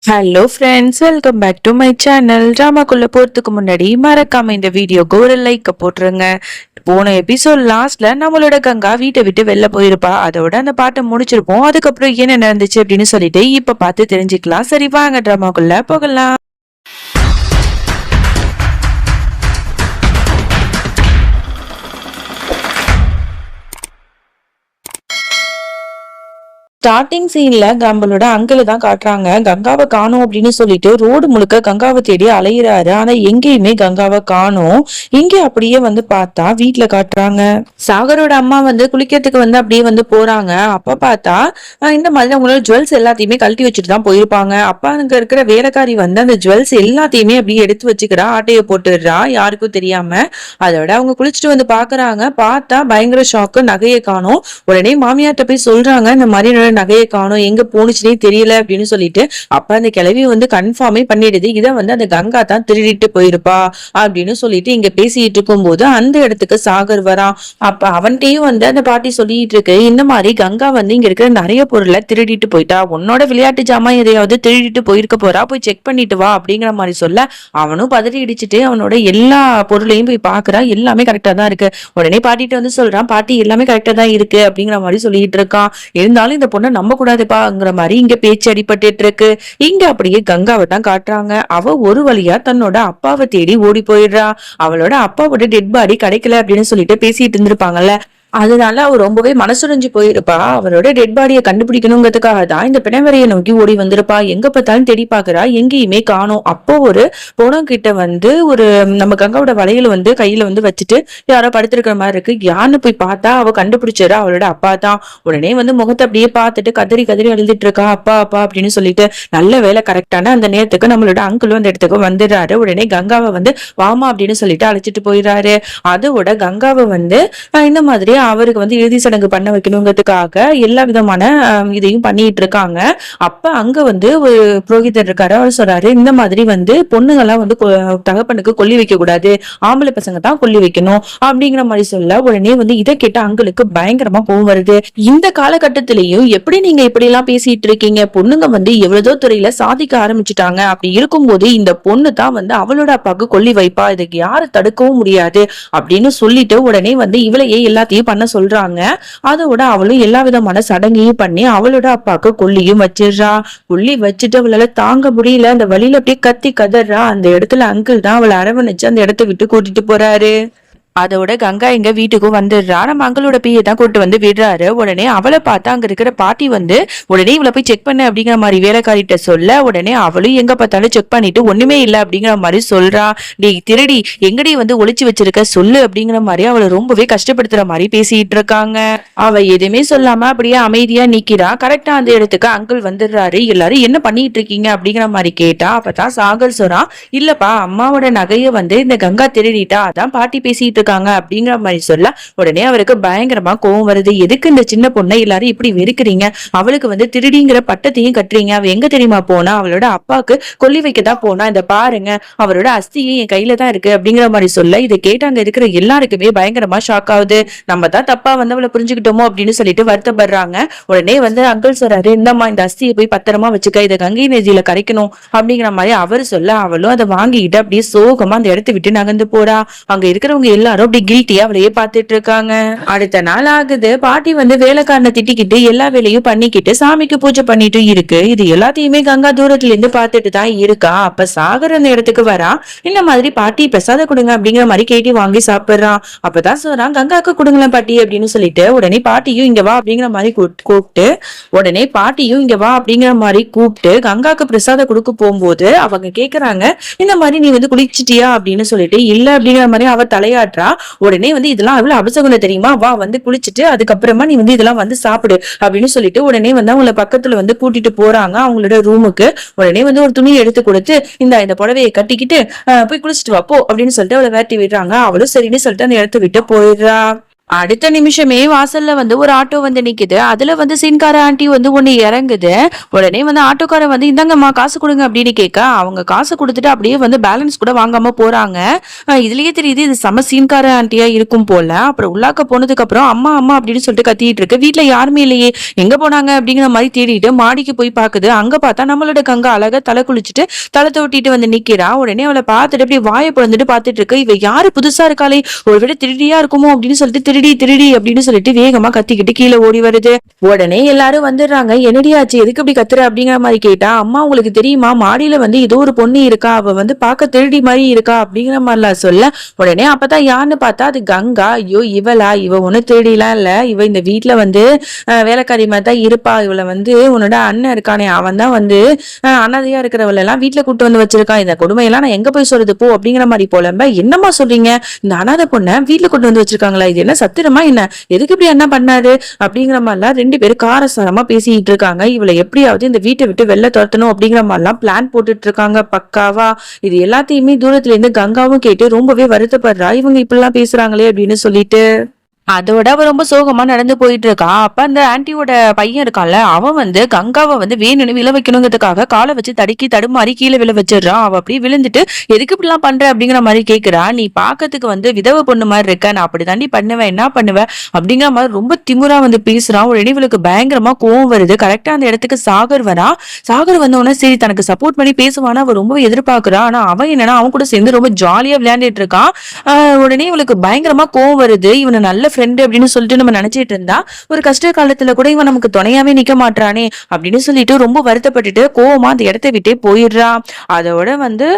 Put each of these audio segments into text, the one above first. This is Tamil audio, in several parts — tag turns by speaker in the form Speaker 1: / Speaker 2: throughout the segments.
Speaker 1: Hello friends, welcome back to my channel. ட்ராமாக்குள்ள போறதுக்கு முன்னாடி மறக்காம இந்த வீடியோக்கு ஒரு லைக் போட்டுருங்க. போன எபிசோட் லாஸ்ட்ல நம்மளோட கங்கா வீட்டை விட்டு வெளில போயிருப்பா. அதோட அந்த பாட்டை முடிச்சிருப்போம். அதுக்கப்புறம் என்ன நடந்துச்சு அப்படின்னு சொல்லிட்டு இப்ப பார்த்து தெரிஞ்சுக்கலாம். சரி வாங்க ட்ராமாக்குள்ள போகலாம். ஸ்டார்டிங் சீன்ல நம்மளோட அங்கிள் தான் காட்டுறாங்க. கங்காவை காணோம் அப்படின்னு சொல்லிட்டு ரோடு முழுக்க கங்காவை தேடி அலையிறாரு. ஆனா எங்கேயுமே கங்காவை காணோம். இங்க அப்படியே பார்த்தா வீட்டுல காட்டுறாங்க. சாகரோட அம்மா குளிக்கிறதுக்கு அப்படியே போறாங்க. அப்ப பார்த்தா இந்த மாதிரி அவங்களோட ஜுவல்ஸ் எல்லாத்தையுமே கழட்டி வச்சுட்டு தான் போயிருப்பாங்க. அப்பா அங்க இருக்கிற வேலைக்காரி அந்த ஜுவல்ஸ் எல்லாத்தையுமே அப்படியே எடுத்து வச்சுக்கிறா. ஆட்டையை போட்டுடுறா யாருக்கும் தெரியாம. அதோட அவங்க குளிச்சுட்டு பாக்குறாங்க. பார்த்தா பயங்கர ஷாக்கு, நகையை காணோம். உடனே மாமியார்ட்ட போய் சொல்றாங்க, இந்த மாதிரி நகையை காணோம், எங்க போனுச்சுனே தெரியல அப்படின்னு சொல்லிட்டு. அப்ப அந்த கிழவி கன்ஃபார்மே பண்ணிடுது, இதை அந்த கங்கா தான் திருடிட்டு போயிருப்பா அப்படின்னு சொல்லிட்டு இங்க பேசிட்டு இருக்கும் போது அந்த இடத்துக்கு சாகர் வரான். அப்ப அவன்கிட்டயும் அந்த பாட்டி சொல்லிட்டு இருக்கு, இந்த மாதிரி கங்கா இங்க இருக்கிற நிறைய பொருளை திருடிட்டு போயிட்டா, உன்னோட விளையாட்டு ஜாமான் எதையாவது திருடிட்டு போயிருக்க போறா, போய் செக் பண்ணிட்டு வா அப்படிங்கிற மாதிரி சொல்ல அவனும் பதறி இடிச்சுட்டு அவனோட எல்லா பொருளையும் போய் பாக்குறான். எல்லாமே கரெக்டா தான் இருக்கு. உடனே பாட்டிட்டு சொல்றான், பாட்டி எல்லாமே கரெக்டா தான் இருக்கு அப்படிங்கிற மாதிரி சொல்லிட்டு இருக்கான். இருந்தாலும் இந்த பொண்ணு நம்ப கூடாதுப்பாங்கிற மாதிரி இங்க பேச்சு அடிபட்டு இருக்கு. இங்க அப்படியே கங்காவை தான் காட்டுறாங்க. அவ ஒரு வழியா தன்னோட அப்பாவை தேடி ஓடி போயிடுறா. அவளோட அப்பாவோட டெட் பாடி கிடைக்கல அப்படின்னு சொல்லிட்டு பேசிட்டு இருந்திருப்பாங்கல்ல, அதனால அவ ரொம்பவே மனசுடைஞ்சு போயிருப்பா. அவரோட டெட் பாடியை கண்டுபிடிக்கணுங்கிறதுக்காக தான் இந்த பிணவரையை நோக்கி ஓடி வந்திருப்பா. எங்க பார்த்தாலும் தேடி பாக்குறா, எங்கேயுமே காணோம். அப்போ ஒரு பொணம் கிட்ட ஒரு நம்ம கங்காவோட வளையல கையில வச்சுட்டு யாரோ படுத்திருக்கிற மாதிரி இருக்கு. யாருன்னு போய் பார்த்தா அவ கண்டுபிடிச்சிடறா, அவளோட அப்பா தான். உடனே முகத்தை அப்படியே பார்த்துட்டு கதறி கதறி அழுதுட்டு இருக்கா, அப்பா அப்பா அப்படின்னு சொல்லிட்டு. நல்ல வேலை, கரெக்டான அந்த நேரத்துக்கு நம்மளோட அங்கிளும் அந்த இடத்துக்கு வந்துடுறாரு. உடனே கங்காவை வாமா அப்படின்னு சொல்லிட்டு அழைச்சிட்டு போயிடுறாரு. அதோட கங்காவை இந்த மாதிரி அவருக்கு இறுதி சடங்கு பண்ண வைக்கணுங்கிறதுக்காக எல்லா விதமான இதையும் பண்ணிட்டு இருக்காங்க. அப்ப அங்க ஒரு புரோகிதர் இருக்காரு. அவர் சொல்றாரு, இந்த மாதிரி பொண்ணுங்கெல்லாம் தகப்பனுக்கு கொல்லி வைக்க கூடாது, ஆம்பளை பசங்க தான் கொல்லி வைக்கணும் அப்படிங்கிற மாதிரி சொல்ல உடனே இதை கேட்ட அங்களுக்கு பயங்கரமா கோவம் வருது. இந்த காலகட்டத்திலையும் எப்படி நீங்க இப்படி எல்லாம் பேசிட்டு இருக்கீங்க, பொண்ணுங்க எவ்வளவோ துறையில சாதிக்க ஆரம்பிச்சுட்டாங்க, அப்படி இருக்கும்போது இந்த பொண்ணு தான் அவளோட அப்பாவுக்கு கொல்லி வைப்பா, இதுக்கு யாரு தடுக்கவும் முடியாது அப்படின்னு சொல்லிட்டு உடனே இவளையே எல்லாத்தையும் பண்ண சொல்றாங்க. அதோட அவளும் எல்லா விதமான சடங்கையும் பண்ணி அவளோட அப்பாவுக்கு கொல்லியும் வச்சிடுறா. கொல்லி வச்சுட்டு அவளால தாங்க முடியல, அந்த வழியில அப்படியே கத்தி கதறா. அந்த இடத்துல அங்கிள் தான் அவளை அரவணைச்சு அந்த இடத்த விட்டு கூட்டிட்டு போறாரு. அதோட கங்கா எங்க வீட்டுக்கும் வந்துடுறா. நம்ம மங்களோட பையை தான் கூட்டு விடுறாரு. உடனே அவளை பார்த்தா அங்க இருக்கிற பாட்டி உடனே இவளை போய் செக் பண்ண அப்படிங்கிற மாதிரி வேலைக்காரிட்ட சொல்ல உடனே அவளும் எங்க பார்த்தாலும் செக் பண்ணிட்டு ஒண்ணுமே இல்லை அப்படிங்கிற மாதிரி சொல்றா. நீ திருடி எங்கடி ஒளிச்சு வச்சிருக்க சொல்லு அப்படிங்கிற மாதிரி அவளை ரொம்பவே கஷ்டப்படுத்துற மாதிரி பேசிட்டு இருக்காங்க. அவ எதுவுமே சொல்லாம அப்படியே அமைதியா நிக்கிறா. கரெக்டா அந்த இடத்துக்கு அங்கிள் வந்துடுறாரு. எல்லாரும் என்ன பண்ணிட்டு இருக்கீங்க அப்படிங்கிற மாதிரி கேட்டா அப்பதான் சாகர் சொல்றான், இல்லப்பா அம்மாவோட நகைய இந்த கங்கா திருடிட்டா, அதான் பாட்டி பேசிட்டு இருக்காங்க அப்படிங்கிற மாதிரி சொல்ல உடனே அவருக்கு பயங்கரமா கோவம் வருது. எதுக்கு இந்த சின்ன பொண்ணை எல்லாரும் இப்படி வெறுக்கிறீங்க, அவளுக்கு திருடிங்கிற பட்டத்தையும் கட்டுறீங்க, அவ எங்க தெரியுமா போனா, அவளோட அப்பாவுக்கு கொல்லி வைக்கதான் போனா, இந்த பாருங்க அவரோட அஸ்தியும் என் கையில தான் இருக்கு அப்படிங்கிற மாதிரி சொல்ல இதை கேட்டு அங்க இருக்கிற எல்லாருக்குமே பயங்கரமா ஷாக் ஆகுது. நம்ம தான் தப்பா அவளை புரிஞ்சுக்கிட்டோமோ அப்படின்னு சொல்லிட்டு வருத்தப்படுறாங்க. உடனே அங்கிள் சொல்றாரு, இந்தம்மா இந்த அஸ்தியை போய் பத்திரமா வச்சுக்க, இதை கங்கை நதியில கரைக்கணும் அப்படிங்கிற மாதிரி அவர் சொல்ல அவளும் அதை வாங்கிட்டு அப்படியே சோகமா அந்த இடத்த விட்டு நகர்ந்து போறா. அங்க இருக்கிறவங்க எல்லாரும் அப்படி கில்ட்டியா அவளையே பார்த்துட்டு இருக்காங்க. அடுத்த நாள் ஆகுது. பாட்டி வேலைக்காரனை திட்டிக்கிட்டு எல்லா வேலையும் பண்ணிக்கிட்டு சாமிக்கு பூஜை பண்ணிட்டு இருக்கு. இது எல்லாத்தையுமே கங்கா தூரத்துல இருந்து பார்த்துட்டு தான் இருக்கா. அப்ப சாகர் அந்த இடத்துக்கு வரா. இந்த மாதிரி பாட்டி பிரசாதம் கொடுங்க அப்படிங்கிற மாதிரி கேட்டி வாங்கி சாப்பிடுறான். அப்பதான் சொல்றான், கங்காக்கு கொடுங்களேன் பாட்டி அப்படின்னு சொல்லிட்டு உடனே பாட்டியும் இங்க வா அப்படிங்கிற மாதிரி கூப்பிட்டு கங்காக்கு பிரசாதம் கொடுக்க போகும்போது அவங்க கேக்குறாங்க, இந்த மாதிரி நீ குளிச்சிட்டியா அப்படின்னு சொல்லிட்டு. இல்ல அப்படிங்கிற மாதிரி அவ தலையாட்டுறா. உடனே இதெல்லாம் அவ்வளவு அபசகுணம் தெரியுமா, வா குளிச்சுட்டு அதுக்கப்புறமா நீ இதெல்லாம் சாப்பிடு அப்படின்னு சொல்லிட்டு உடனே அவங்கள பக்கத்துல கூட்டிட்டு போறாங்க அவங்களோட ரூமுக்கு. உடனே ஒரு துணியை எடுத்து கொடுத்து இந்த புடவையை கட்டிக்கிட்டு போய் குளிச்சுட்டு வா போ அப்படின்னு சொல்லிட்டு அவளை வேட்டி விடுறாங்க. அவளும் சரின்னு சொல்லிட்டு அந்த இடத்த விட்டு போயிடுறா. அடுத்த நிமிஷமே வாசல்ல வந்து ஒரு ஆட்டோ வந்து நிக்குது. அதுல வந்து சீன்கார ஆன்ட்டி வந்து ஒண்ணு இறங்குது. உடனே வந்து ஆட்டோக்காரன் வந்து இந்தாங்கம்மா காசு கொடுங்க அப்படின்னு கேட்க, அவங்க காசு கொடுத்துட்டு அப்படியே வந்து பேலன்ஸ் கூட வாங்காம போறாங்க. இதுலயே தெரியுது இது செம சீன்கார ஆன்ட்டியா இருக்கும் போல. அப்புறம் உள்ளாக்க போனதுக்கு அப்புறம் அம்மா அம்மா அப்படின்னு சொல்லிட்டு கத்திட்டு இருக்கு. வீட்ல யாருமே இல்லையே, எங்க போனாங்க அப்படிங்கிற மாதிரி தேடிட்டு மாடிக்கு போய் பாக்குது. அங்க பார்த்தா நம்மளோட கங்கா அழகா தலை குளிச்சுட்டு தலை தொட்டிட்டு வந்து நிக்கிறா. உடனே அவளை பார்த்துட்டு அப்படியே வாயை பிளந்துட்டு பார்த்துட்டு இருக்கு. இவ யாரு புதுசா இருக்காளே, ஒருவேளை திருடியா இருக்குமோ அப்படின்னு சொல்லிட்டு திருடி திருடி அப்படின்னு சொல்லிட்டு வேகமா கத்திக்கிட்டு கீழே ஓடி வருது. உடனே எல்லாரும் வந்துடுறாங்க. என்னடியாச்சு, எதுக்கு இப்படி கத்துற அப்படிங்கிற மாதிரி கேட்டா, அம்மா உங்களுக்கு தெரியுமா, மாடியில வந்து ஏதோ ஒரு பொண்ணு இருக்கா, அவ வந்து பார்க்க திருடி மாதிரி இருக்கா அப்படிங்கிற மாதிரிலாம் சொல்ல, உடனே அப்பதான் யாருன்னு பார்த்தா அது கங்கா. ஐயோ இவளா, இவ ஒண்ணு திருடிலாம் இல்ல, இவ இந்த வீட்டுல வந்து வேலைக்காரி மாதிரி தான் இருப்பா. இவளை வந்து உன்னோட அண்ணன் இருக்கானே, அவன் தான் வந்து அனாதையா இருக்கிறவள எல்லாம் வீட்டுல கூட்டு வந்து வச்சிருக்கான். இந்த கொடுமையெல்லாம் நான் எங்க போய் சொல்றது போ அப்படிங்கிற மாதிரி போலம்ப. என்னம்மா சொல்றீங்க, இந்த அனாதை பொண்ணை வீட்டுல கொண்டு வந்து வச்சிருக்காங்களா, இது என்ன சத்திரமா என்ன, எதுக்கு இப்படி என்ன பண்ணாரு அப்படிங்கிற மாதிரிலாம் ரெண்டு பேரும் காரசாரமா பேசிட்டு இருக்காங்க. இவளை எப்படியாவது இந்த வீட்டை விட்டு வெளில துரத்தணும் அப்படிங்கிற மாதிரிலாம் பிளான் போட்டுட்டு இருக்காங்க பக்காவா. இது எல்லாத்தையுமே தூரத்துல இருந்து கங்காவும் கேட்டு ரொம்பவே வருத்தப்படுறா. இவங்க இப்படி எல்லாம் பேசுறாங்களே அப்படின்னு சொல்லிட்டு அதோட அவ ரொம்ப சோகமா நடந்து போயிட்டு இருக்கா. அப்ப அந்த ஆன்ட்டியோட பையன் இருக்கான்ல, அவன் வந்து கங்காவை வந்து வேணும்னு விழ வைக்கணுங்கிறதுக்காக காலை வச்சு தடுக்கி தடுமாறி கீழே விழ வச்சிடறான். அவ அப்படியே விழுந்துட்டு எதுக்கு இப்படிலாம் பண்ற அப்படிங்கிற மாதிரி கேட்கிறா. நீ பாக்கிறதுக்கு வந்து விதவை பொண்ணு மாதிரி இருக்க, நான் அப்படிதாண்டி பண்ணுவேன், என்ன பண்ணுவேன் அப்படிங்கிற மாதிரி ரொம்ப திமுறா வந்து பேசுறான். ஒரு இவளுக்கு பயங்கரமா கோவம் வருது. கரெக்டா அந்த இடத்துக்கு சாகர் வரா. சாகர் வந்தோடனே சரி தனக்கு சப்போர்ட் பண்ணி பேசுவானா அவ ரொம்ப எதிர்பார்க்கிறா. ஆனா அவன் என்னன்னா அவன் கூட சேர்ந்து ரொம்ப ஜாலியா விளையாண்டுட்டு இருக்கான். உடனே இவளுக்கு பயங்கரமா கோவம் வருது. இவனை நல்ல ஃப்ரெண்டு அப்படின்னு சொல்லிட்டு நம்ம நினைச்சிட்டு இருந்தா, ஒரு கஷ்ட காலத்துல கூட இவன் நமக்கு துணையாவே நிக்க மாட்டானே அப்படின்னு சொல்லிட்டு ரொம்ப வருத்தப்பட்டுட்டு கோவமா அந்த இடத்தை விட்டே போயிடுறா. அதோட வந்து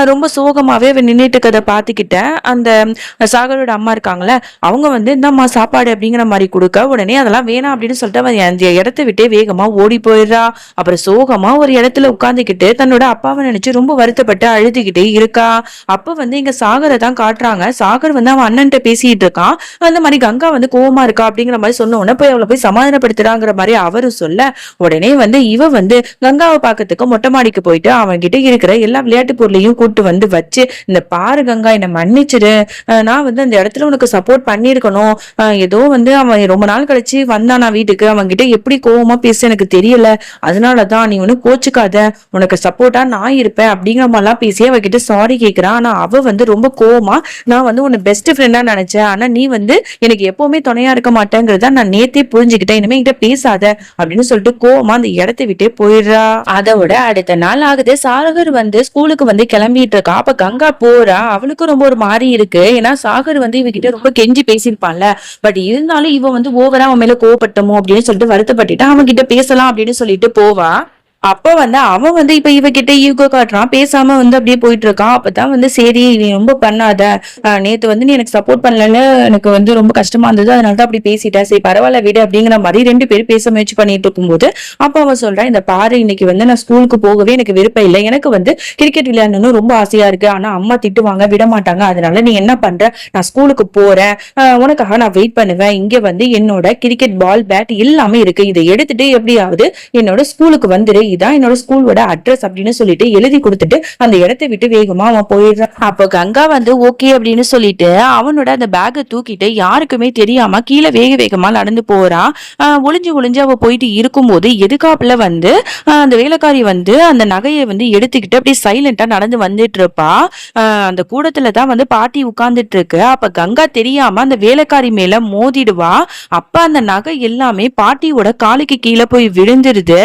Speaker 1: ரொம்ப சோகமாவே அவன் நின்றுட்டு இருக்கதை பார்த்துக்கிட்ட அந்த சாகரோட அம்மா இருக்காங்களே, அவங்க வந்து இந்தம்மா சாப்பாடு அப்படிங்கிற மாதிரி கொடுக்க, உடனே அதெல்லாம் வேணாம் அப்படின்னு சொல்லிட்டு அவன் அந்த இடத்தை விட்டே வேகமா ஓடி போயிடுறா. அப்புறம் சோகமா ஒரு இடத்துல உட்கார்ந்துக்கிட்டு தன்னோட அப்பாவை நினைச்சு ரொம்ப வருத்தப்பட்டு அழுதுகிட்டே இருக்கா. அப்ப வந்து இங்க சாகரை தான் காட்டுறாங்க. சாகர் வந்து அவன் அண்ணன்ட்ட பேசிட்டு இருக்கான். அந்த மாதிரி கங்கா வந்து கோவமா இருக்கா அப்படிங்கிற மாதிரி சொன்ன உடனே போய் அவளை போய் சமாதானப்படுத்துறாங்கிற மாதிரி அவரு சொல்ல, உடனே வந்து இவ வந்து கங்காவை பாக்கிறதுக்கு மொட்டை மாடிக்கு போயிட்டு அவன் கிட்ட இருக்கிற எல்லா விளையாட்டு பொருளையும் கூட்டு வந்து வச்சு, இந்த பாரு கங்கா என்னை மன்னிச்சிரு, நான் வந்து அந்த இடத்துல உனக்கு சப்போர்ட் பண்ணிருக்கணும், ஏதோ வந்து அவன் ரொம்ப நாள் கழிச்சு வந்தான் நான் வீட்டுக்கு, அவன் கிட்ட எப்படி கோவமா பேச எனக்கு தெரியல, அதனாலதான் நீ ஒன்னும் கோச்சுக்காத, உனக்கு சப்போர்ட்டா நான் இருப்பேன் அப்படிங்கிற மாதிரிலாம் பேசி அவகிட்ட சாரி கேட்கிறான். ஆனா அவ வந்து ரொம்ப கோவமா, நான் வந்து உன்னை பெஸ்ட் ஃப்ரெண்டா நினைச்சேன், ஆனா நீ வந்து எனக்கு எப்பவுமே துணையா இருக்க மாட்டேங்கிறத நான் நேத்தே புரிஞ்சுக்கிட்டேன், இனிமே என்கிட்ட பேசாத அப்படின்னு சொல்லிட்டு கோவமா அந்த இடத்தை விட்டே போயிடுறா. அதோட அடுத்த நாள் ஆகுது. சாகர் வந்து ஸ்கூலுக்கு வந்து கிளம்பிட்டு இருக்கா. அப்ப கங்கா போறா. அவளுக்கு ரொம்ப ஒரு மாதிரி இருக்கு. ஏன்னா சாகர் வந்து இவகிட்ட ரொம்ப கெஞ்சி பேசியிருப்பான்ல, பட் இருந்தாலும் இவன் வந்து ஓவரா அவன் மேல கோவப்பட்டமோ அப்படின்னு சொல்லிட்டு வருத்தப்பட்டுட்டு அவன் கிட்ட பேசலாம் அப்படின்னு சொல்லிட்டு போவா. அப்ப வந்து அவன் வந்து இப்ப இவகிட்ட ஈகோ காட்டுறான், பேசாம வந்து அப்படியே போயிட்டு இருக்கான். அப்பதான் வந்து சரி நீ ரொம்ப பண்ணாத, நேத்து வந்து நீ எனக்கு சப்போர்ட் பண்ணல, எனக்கு வந்து ரொம்ப கஷ்டமா இருந்தது, அதனாலதான் அப்படி பேசிட்டேன், சரி பரவாயில்ல விடு அப்படிங்கிற மாதிரி ரெண்டு பேரும் பேச முயற்சி பண்ணிட்டு இருக்கும்போது அப்ப அவன் சொல்றான், இந்த பாரு இன்னைக்கு வந்து நான் ஸ்கூலுக்கு போகவே எனக்கு விருப்பம் இல்லை, எனக்கு வந்து கிரிக்கெட் விளையாடணும்னு ரொம்ப ஆசையா இருக்கு, ஆனா அம்மா திட்டுவாங்க விட மாட்டாங்க, அதனால நீ என்ன பண்ற, நான் ஸ்கூலுக்கு போறேன், உனக்காக நான் வெயிட் பண்ணுவேன், இங்க வந்து என்னோட கிரிக்கெட் பால் பேட் எல்லாமே இருக்கு, இதை எடுத்துட்டு எப்படியாவது என்னோட ஸ்கூலுக்கு வந்துரு, இதான் என்னோட ஸ்கூலோட அட்ரஸ் அப்படின்னு சொல்லிட்டு எழுதி கொடுத்துட்டு அந்த இடத்தை விட்டு வேகமா அவன் போயிடுறான். அப்போ கங்கா வந்து ஓகே அப்படின்னு சொல்லிட்டு அவனோட அந்த பேக்கை தூக்கிட்டு யாருக்குமே தெரியாம கீழே வேக வேகமா நடந்து போறா. ஒளிஞ்சு ஒளிஞ்சு அவ போயிட்டு இருக்கும்போது எதுக்காப்புல வந்து அந்த வேலைக்காரி வந்து அந்த நகையை வந்து எடுத்துக்கிட்டு அப்படியே சைலண்டா நடந்து வந்துட்டு இருப்பா. அந்த கூடத்துல தான் வந்து பாட்டி உட்கார்ந்துட்டு இருக்கு. அப்ப கங்கா தெரியாம அந்த வேலைக்காரி மேல மோதிடுவா. அப்ப அந்த நகை எல்லாமே பாட்டியோட காலுக்கு கீழே போய் விழுந்துருது.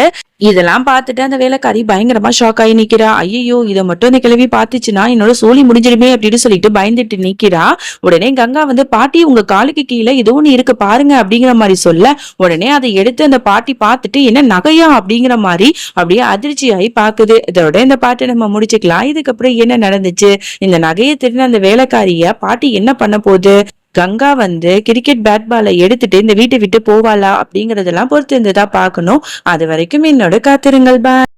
Speaker 1: இதெல்லாம் பார்த்துட்டு அந்த வேலைக்காரி பயங்கரமா ஷாக் ஆகி நிக்கிறா. ஐயோ இதை மட்டும் இந்த கிழவி பார்த்துச்சுன்னா என்னோட சோழி முடிஞ்சிருமே அப்படின்னு சொல்லிட்டு பயந்துட்டு நிக்கிறா. உடனே கங்கா வந்து பாட்டி உங்க காலுக்கு கீழே ஏதோ ஒண்ணு இருக்கு பாருங்க அப்படிங்கிற மாதிரி சொல்ல, உடனே அதை எடுத்து அந்த பாட்டி பார்த்துட்டு என்ன நகையா அப்படிங்கிற மாதிரி அப்படியே அதிர்ச்சியாகி பாக்குது. இதோட இந்த பாட்டை நம்ம முடிச்சுக்கலாம். இதுக்கப்புறம் என்ன நடந்துச்சு, இந்த நகையை திருடின அந்த வேலைக்காரிய பாட்டி என்ன பண்ண போகுது, கங்கா வந்து கிரிக்கெட் பேட் பாலை எடுத்துட்டு இந்த வீட்டை விட்டு போவாளா அப்படிங்கறதெல்லாம் பொறுத்து இருந்துதான் பார்க்கணும். அது வரைக்கும் என்னோட காத்திருங்கள். பாய்.